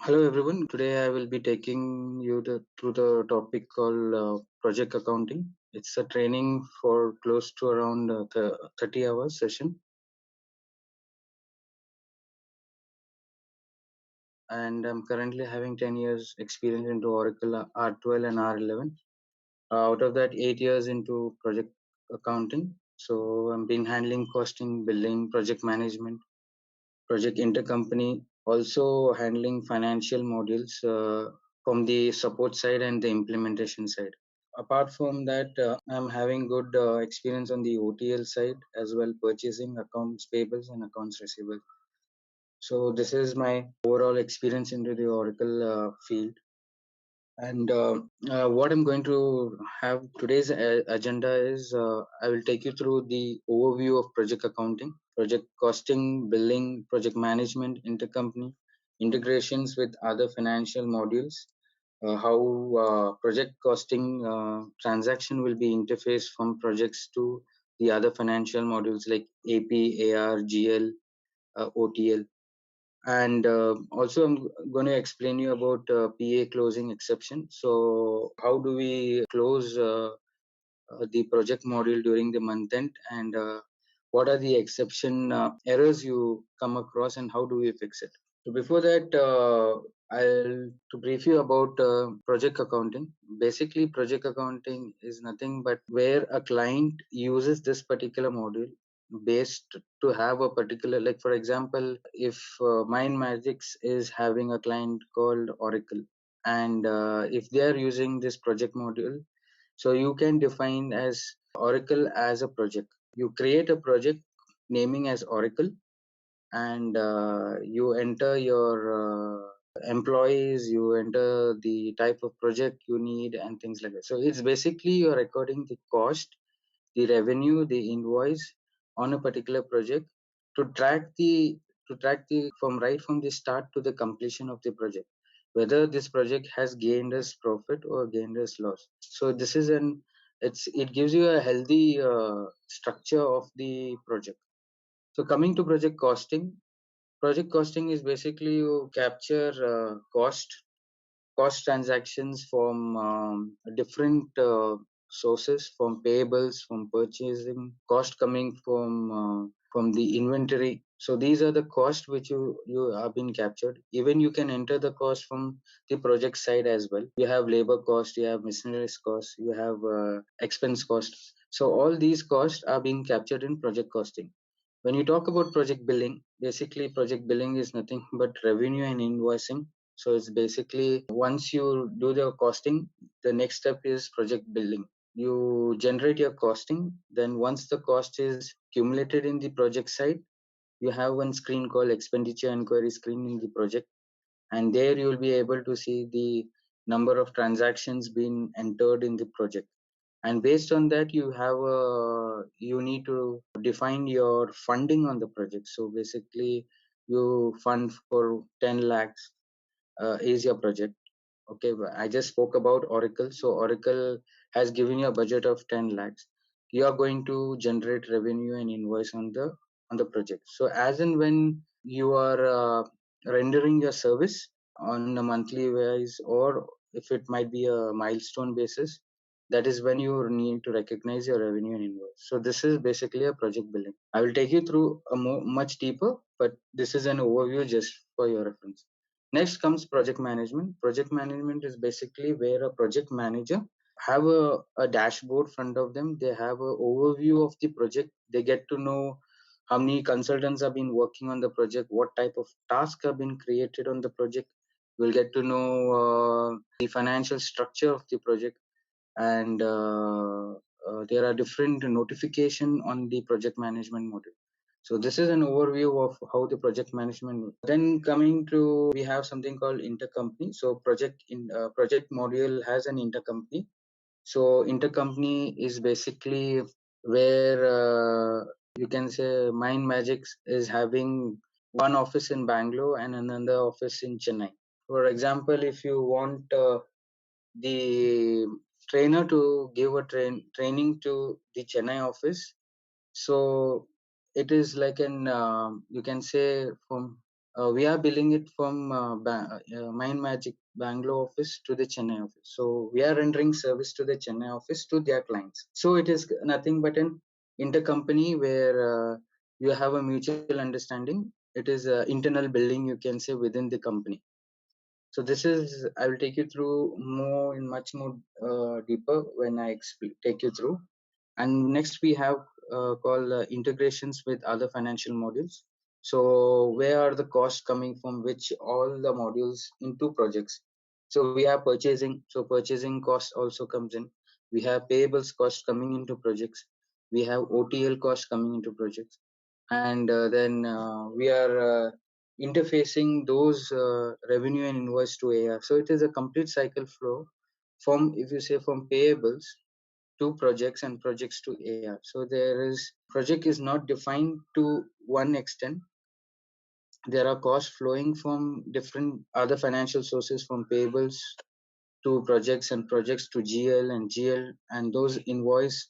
Hello everyone. Today I will be taking you through the topic called project accounting. It's a training for close to around 30 hours session, and I'm currently having 10 years experience into Oracle R12 and R11. Out of that, 8 years into project accounting. So I've been handling costing, billing, project management, project intercompany, also handling financial modules from the support side and the implementation side. Apart from that, I'm having good experience on the OTL side as well, purchasing, accounts payables, and accounts receivable. So this is my overall experience into the Oracle field. And what I'm going to have today's agenda is I will take you through the overview of project accounting, project costing, billing, project management, intercompany, integrations with other financial modules, how project costing transaction will be interfaced from projects to the other financial modules like AP, AR, GL, OTL. And also I'm going to explain you about PA closing exception. So how do we close the project module during the month end, and what are the exception errors you come across, and how do we fix it? So before that, I'll to brief you about project accounting. Basically, project accounting is nothing but where a client uses this particular module based to have a particular, like for example, if MindMajix is having a client called Oracle, and if they are using this project module, so you can define as Oracle as a project. You create a project naming as Oracle, and you enter your employees, you enter the type of project you need and things like that. So it's basically you're recording the cost, the revenue, the invoice on a particular project to track the from the start to the completion of the project, whether this project has gained us profit or gained us loss. So this is it gives you a healthy structure of the project. So coming to project costing, project costing is basically you capture cost transactions from different sources, from payables, from purchasing, cost coming from the inventory. So these are the costs which you have been captured. Even you can enter the cost from the project side as well. You have labor cost, you have miscellaneous cost, you have expense cost. So all these costs are being captured in project costing. When you talk about project billing, basically project billing is nothing but revenue and invoicing. So it's basically once you do the costing, the next step is project billing. You generate your costing, then once the cost is accumulated in the project side, you have one screen called expenditure inquiry screen in the project, and there you will be able to see the number of transactions being entered in the project, and based on that you need to define your funding on the project. So basically you fund for 10 lakhs is your project. Okay, I just spoke about Oracle. So Oracle has given you a budget of 10 lakhs. You are going to generate revenue and invoice on the project. So as and when you are rendering your service on a monthly wise, or if it might be a milestone basis, that is when you need to recognize your revenue and invoice. So this is basically a project billing. I will take you through much deeper, but this is an overview just for your reference. Next comes project management. Project management is basically where a project manager have a dashboard front of them. They have an overview of the project. They get to know how many consultants have been working on the project, what type of tasks have been created on the project. We'll get to know the financial structure of the project, and there are different notification on the project management module. So this is an overview of how the project management works. Then coming to, we have something called intercompany. So project module has an intercompany. So intercompany is basically where you can say MindMajix is having one office in Bangalore and another office in Chennai. For example, if you want the trainer to give a training to the Chennai office, so it is like an you can say from we are billing it from MindMajix Bangalore office to the Chennai office. So we are rendering service to the Chennai office to their clients. So it is nothing but an intercompany where you have a mutual understanding. It is internal billing, you can say, within the company. So this is, I will take you through more in much more deeper when I take you through. And next we have called integrations with other financial modules. So where are the costs coming from which all the modules into projects? So we have purchasing. So purchasing cost also comes in. We have payables cost coming into projects. We have OTL cost coming into projects. And then we are interfacing those revenue and invoice to AR. So it is a complete cycle flow from, if you say, from payables to projects and projects to AR. So there is project is not defined to one extent. There are costs flowing from different other financial sources, from payables to projects and projects to GL and GL, and those invoice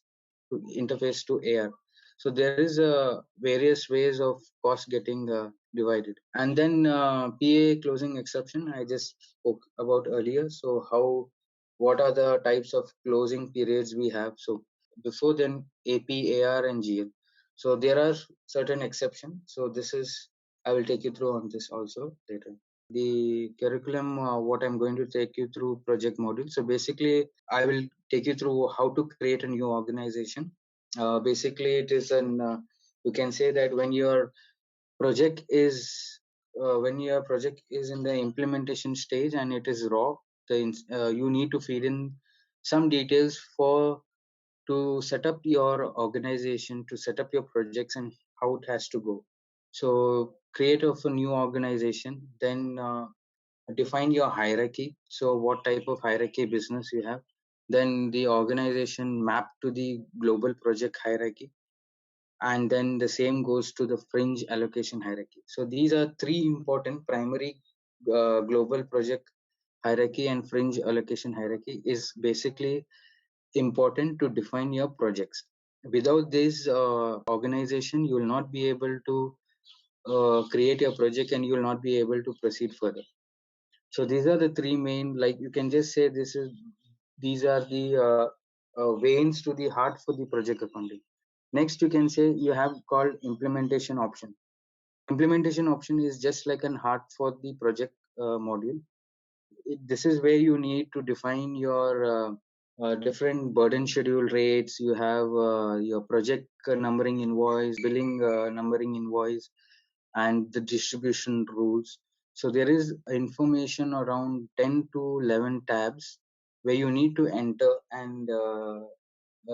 to interface to AR. So there is various ways of cost getting divided. And then PA closing exception I just spoke about earlier. So how, what are the types of closing periods we have? So before then AP, AR and GL. So there are certain exceptions. So this is, I will take you through on this also later. The curriculum, what I'm going to take you through project module. So basically I will take you through how to create a new organization. Basically it is an you can say that project is when your project is in the implementation stage and it is raw, you need to feed in some details for to set up your organization, to set up your projects and how it has to go. So create of a new organization, then define your hierarchy. So what type of hierarchy business you have, then the organization map to the global project hierarchy, and then the same goes to the fringe allocation hierarchy. So these are three important primary global project hierarchy and fringe allocation hierarchy is basically important to define your projects. Without this organization, you will not be able to create your project and you will not be able to proceed further. So these are the three main, like you can just say these are the veins to the heart for the project accounting. Next, you can say you have called implementation option. Implementation option is just like an heart for the project module. This is where you need to define your different burden schedule rates. You have your project numbering invoice, billing numbering invoice, and the distribution rules. So there is information around 10 to 11 tabs where you need to enter, and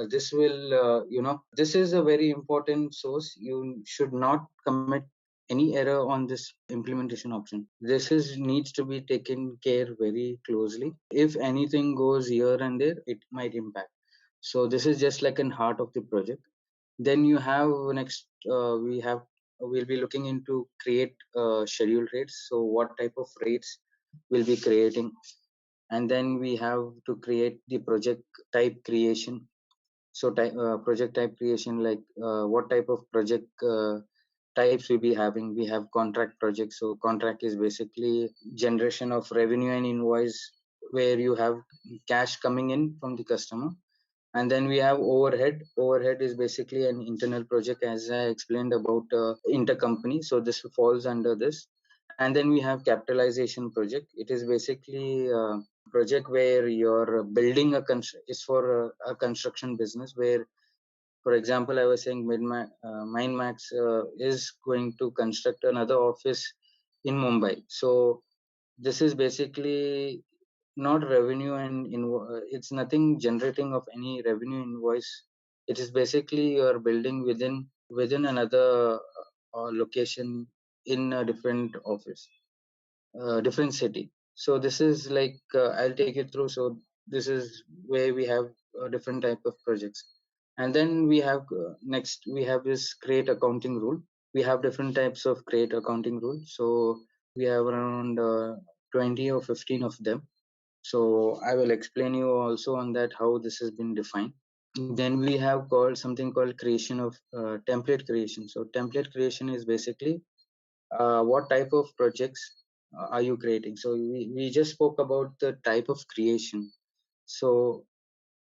this will this is a very important source. You should not commit any error on this implementation option. This is needs to be taken care very closely. If anything goes here and there, it might impact. So this is just like an heart of the project. Then you have next we'll be looking into create schedule rates. So what type of rates we'll be creating, and then we have to create the project type creation. So project type creation, like what type of project types we be having. We have contract projects. So contract is basically generation of revenue and invoice where you have cash coming in from the customer. And then we have overhead. Overhead is basically an internal project, as I explained about intercompany. So this falls under this. And then we have capitalization project. It is basically project where you're building is for a construction business, where, for example, I was saying MindMax is going to construct another office in Mumbai. So this is basically not revenue and it's nothing generating of any revenue invoice. It is basically you're building within another location in a different office, different city. So this is like I'll take it through. So this is where we have different type of projects. And then we have next we have this create accounting rule. We have different types of create accounting rules. So we have around 20 or 15 of them. So I will explain you also on that how this has been defined. Then we have called something called creation of template creation. So template creation is basically what type of projects are you creating. So we just spoke about the type of creation. So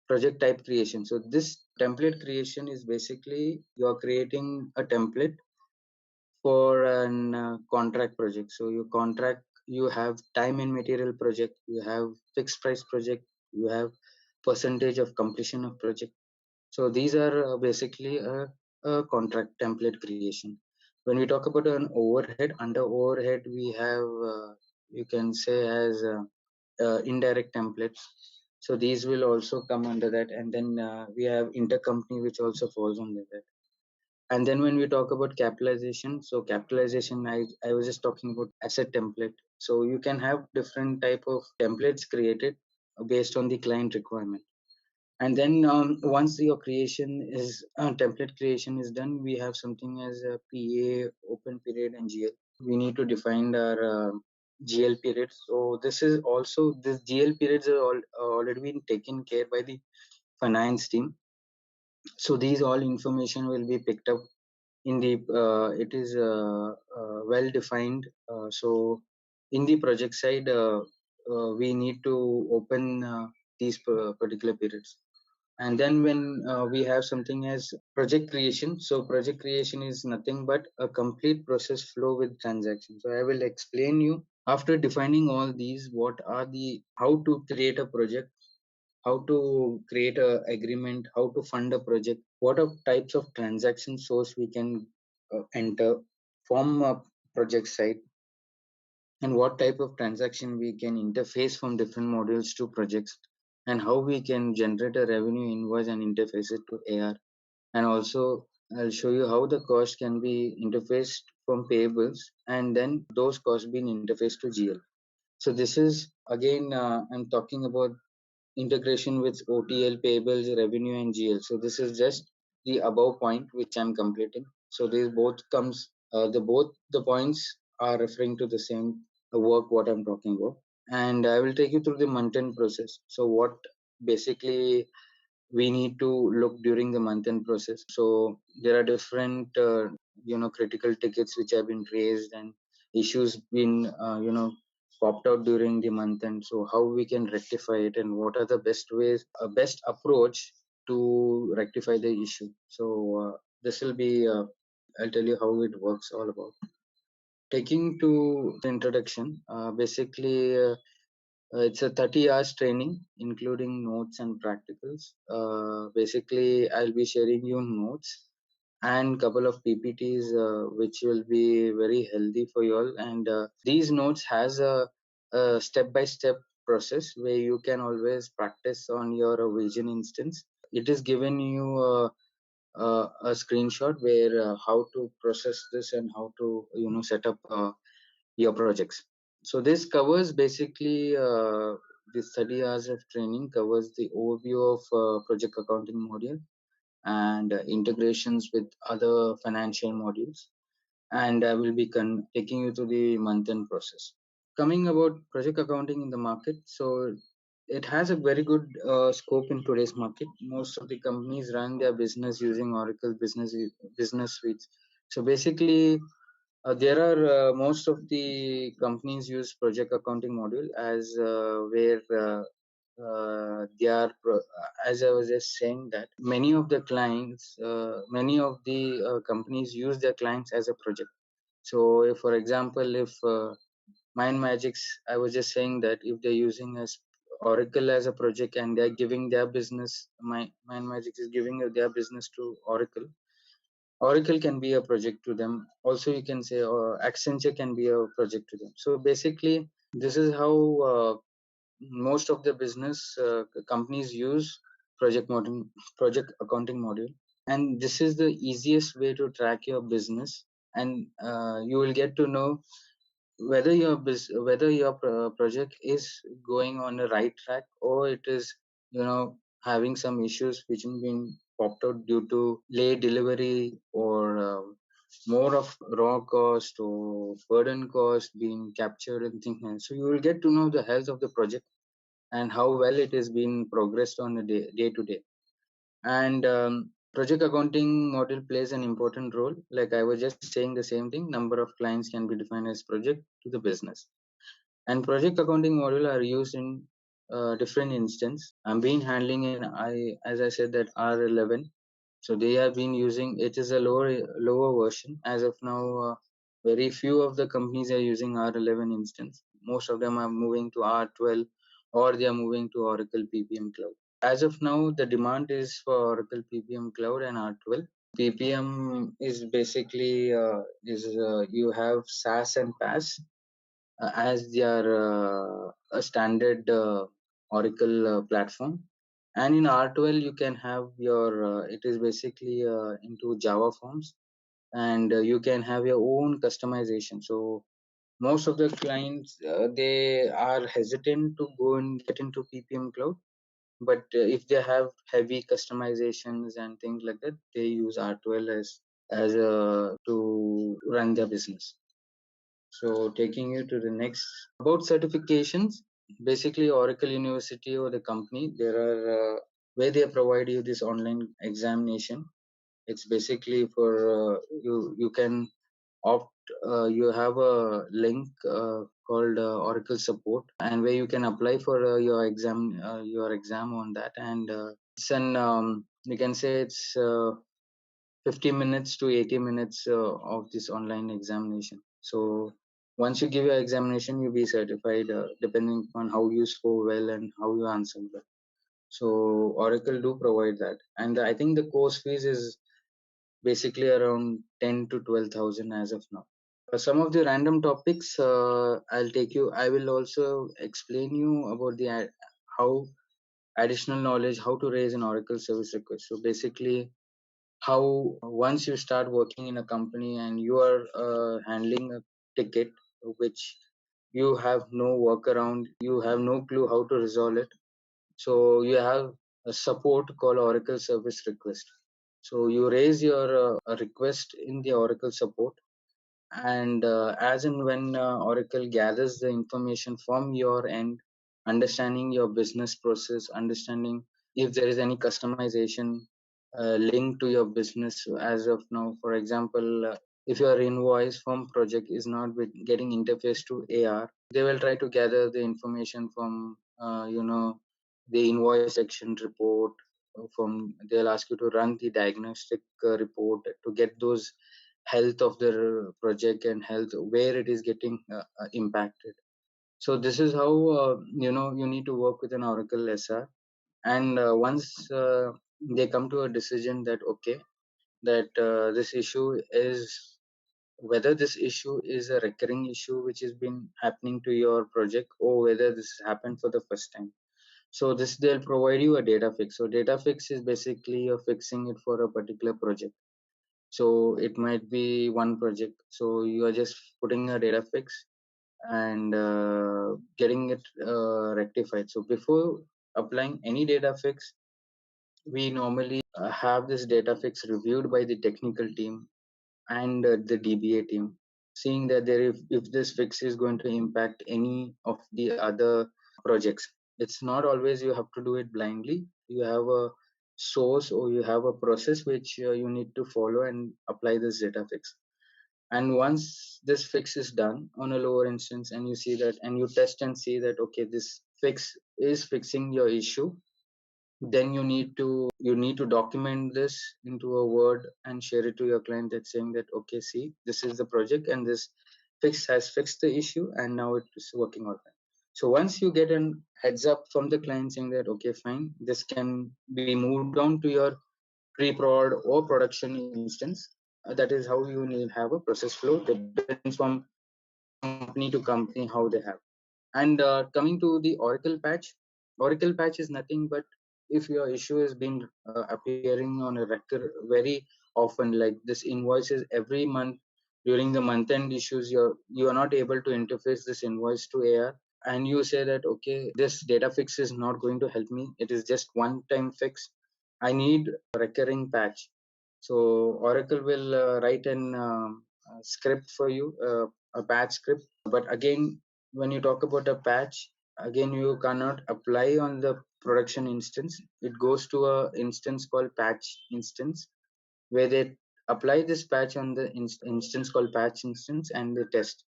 project type creation, so this template creation is basically you're creating a template for an contract project. So you contract, you have time and material project, you have fixed price project, you have percentage of completion of project. So these are basically a contract template creation. When we talk about an overhead, under overhead we have you can say as indirect templates. So these will also come under that, and then we have intercompany which also falls under that. And then when we talk about capitalization, so capitalization, I was just talking about asset template. So you can have different type of templates created based on the client requirement. And then once your creation is template creation is done, we have something as a PA, open period, and GL. We need to define our GL periods. So this is also, this GL periods are already been taken care by the finance team. So these all information will be picked up in the it is well defined. So in the project side, we need to open these particular periods. And then when we have something as project creation, so project creation is nothing but a complete process flow with transactions. So I will explain you after defining all these what are the, how to create a project, how to create a agreement, how to fund a project, what are types of transaction source we can enter from a project side, and what type of transaction we can interface from different modules to projects, and how we can generate a revenue invoice and interface it to AR. And also I'll show you how the cost can be interfaced from payables, and then those costs being interfaced to GL. So this is again I'm talking about integration with OTL, payables, revenue, and GL. So this is just the above point which I'm completing. So these both comes, the both the points are referring to the same work what I'm talking about. And I will take you through the month-end process. So what basically we need to look during the month-end process. So there are different critical tickets which have been raised and issues been popped out during the month end. So how we can rectify it, and what are the best ways, best approach to rectify the issue. So this will be I'll tell you how it works all about. Taking to the introduction, basically it's a 30 hours training, including notes and practicals. Basically, I'll be sharing you notes and couple of PPTs, which will be very healthy for you all. And these notes has a step-by-step process where you can always practice on your vision instance. It is given you a screenshot where how to process this and how to set up your projects. So this covers basically this 30 hours of training covers the overview of project accounting module and integrations with other financial modules. And I will be taking you through the month-end process. Coming about project accounting in the market, so it has a very good scope in today's market. Most of the companies run their business using Oracle business suites. So basically, there are most of the companies use project accounting module as where they are as I was just saying that many of the clients, many of the companies use their clients as a project. So if, for example, if MindMajix, I was just saying that if they're using as Oracle as a project and they're giving their business, MindMajix is giving their business to Oracle. Oracle can be a project to them. Also, you can say Accenture can be a project to them. So basically, this is how most of the business companies use project accounting module, and this is the easiest way to track your business. And you will get to know whether your project is going on the right track, or it is having some issues which have been popped out due to late delivery, or more of raw cost or burden cost being captured and things like that. So you will get to know the health of the project and how well it is being progressed on a day to day. And Project accounting model plays an important role. Like I was just saying the same thing, number of clients can be defined as project to the business. And project accounting model are used in different instance. I'm been handling in as I said that R11. So they have been using it is a lower version as of now. Very few of the companies are using R11 instance. Most of them are moving to R12 or they are moving to Oracle PPM Cloud. As of now, the demand is for Oracle PPM Cloud and R12. PPM is basically you have SaaS and PaaS as their a standard Oracle platform. And in R12, you can have your it is basically into Java forms, and you can have your own customization. So most of the clients they are hesitant to go and get into PPM Cloud, but if they have heavy customizations and things like that, they use R12 as a to run their business. So taking you to the next about certifications, basically Oracle University or the company, there are where they provide you this online examination. It's basically for you can opt. You have a link called Oracle Support, and where you can apply for your exam on that, and it's an you can say it's 50 minutes to 80 minutes of this online examination. So once you give your examination, you'll be certified depending on how you score well and how you answer well. So Oracle do provide that, and I think the course fees is basically around 10 to 12,000 as of now. Some of the random topics I'll take you. I will also explain you about the how additional knowledge, how to raise an Oracle service request. So basically, how once you start working in a company and you are handling a ticket which you have no workaround, you have no clue how to resolve it. So you have a support called Oracle service request. So you raise your a request in the Oracle support, and as and when Oracle gathers the information from your end, understanding your business process, understanding if there is any customization linked to your business as of now. For example, if your invoice from project is not getting interface to AR, they will try to gather the information from the invoice section report. From they'll ask you to run the diagnostic report to get those health of the project and health where it is getting impacted. So this is how you need to work with an Oracle SR. And once they come to a decision that okay, that this issue is whether this issue is a recurring issue which has been happening to your project or whether this happened for the first time. So this they'll provide you a data fix. So data fix is basically you're fixing it for a particular project. So it might be one project. So you are just putting a data fix and getting it rectified. So before applying any data fix, we normally have this data fix reviewed by the technical team and the DBA team, seeing that if this fix is going to impact any of the other projects. It's not always you have to do it blindly. You have a source or you have a process which you need to follow and apply this data fix. And once this fix is done on a lower instance and you see that and you test and see that okay, this fix is fixing your issue, then you need to document this into a word and share it to your client, that saying that okay, see, this is the project and this fix has fixed the issue and now it is working all right. So once you get an heads up from the client saying that okay, fine, this can be moved on to your pre-prod or production instance, that is how you need have a process flow. Depends from company to company how they have. And coming to the Oracle patch is nothing but if your issue has been appearing on a record very often, like this invoices every month during the month end issues, you are not able to interface this invoice to AR, and you say that okay, this data fix is not going to help me. It is just one time fix. I need a recurring patch. So Oracle will write an script for you, a patch script. But again, when you talk about a patch, again you cannot apply on the production instance, it goes to a instance called patch instance, where they apply this patch on the instance called patch instance and they test.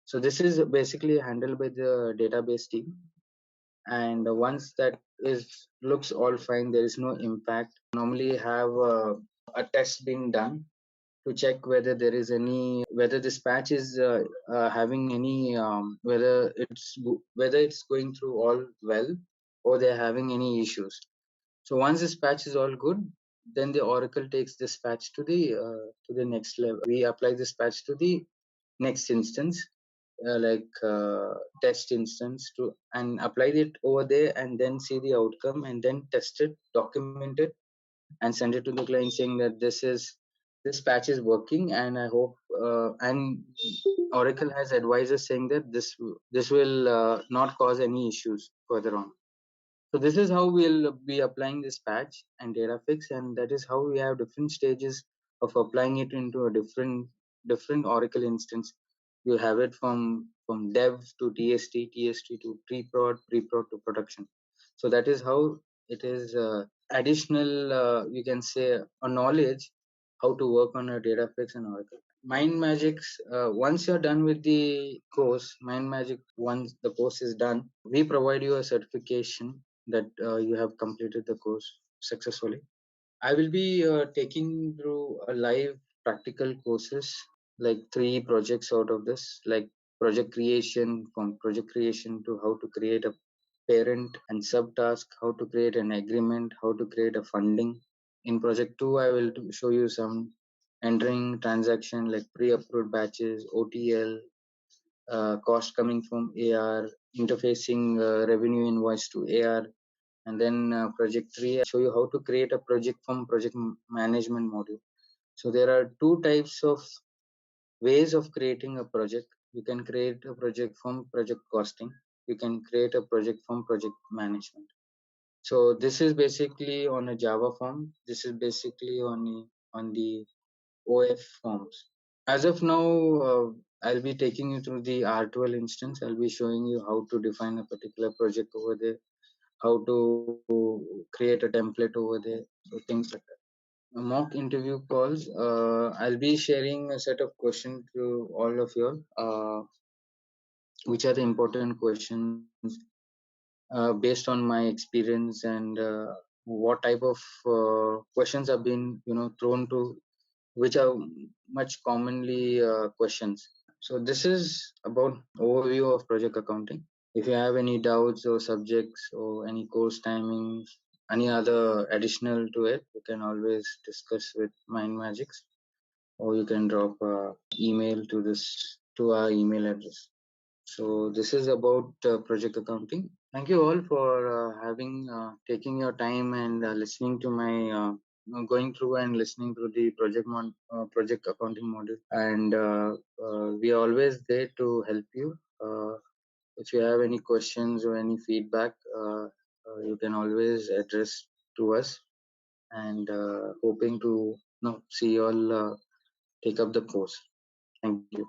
So this is basically handled by the database team. And once that is looks all fine, there is no impact. Normally have a test being done to check whether there is any, whether this patch is having any whether it's going through all well, or they're having any issues. So once this patch is all good, then the Oracle takes this patch to the next level. We apply this patch to the next instance, test instance, to and apply it over there, and then see the outcome, and then test it, document it, and send it to the client saying that this patch is working, and I hope and Oracle has advisors saying that this will not cause any issues further on. So this is how we'll be applying this patch and data fix, and that is how we have different stages of applying it into a different Oracle instance. You have it from dev to TST, TST to pre-prod, pre-prod to production. So that is how it is additional, you can say, a knowledge how to work on a data fix and Oracle. MindMajix, once you're done with the course, MindMajix, once the course is done, we provide you a certification that you have completed the course successfully. I will be taking through a live practical courses, like 3 projects out of this, like project creation, from project creation to how to create a parent and subtask, how to create an agreement, how to create a funding. In project 2, I will show you some entering transaction like pre-approved batches, OTL, cost coming from AR, interfacing revenue invoice to AR, and then project 3, I'll show you how to create a project from project management module. So there are 2 types of ways of creating a project. You can create a project from project costing. You can create a project from project management. So this is basically on a Java form. This is basically on the OF forms. As of now, I'll be taking you through the R12 instance. I'll be showing you how to define a particular project over there, how to create a template over there, so things like that. Mock interview calls. I'll be sharing a set of questions to all of you, which are the important questions based on my experience, and what type of questions have been thrown to, which are much commonly questions. So this is about overview of project accounting. If you have any doubts or subjects or any course timings, any other additional to it, you can always discuss with MindMajix, or you can drop email to our email address. So this is about project accounting. Thank you all for taking your time and listening to my going through and listening to the project accounting module. And we are always there to help you. If you have any questions or any feedback, you can always address to us. And hoping to see you all take up the course. Thank you.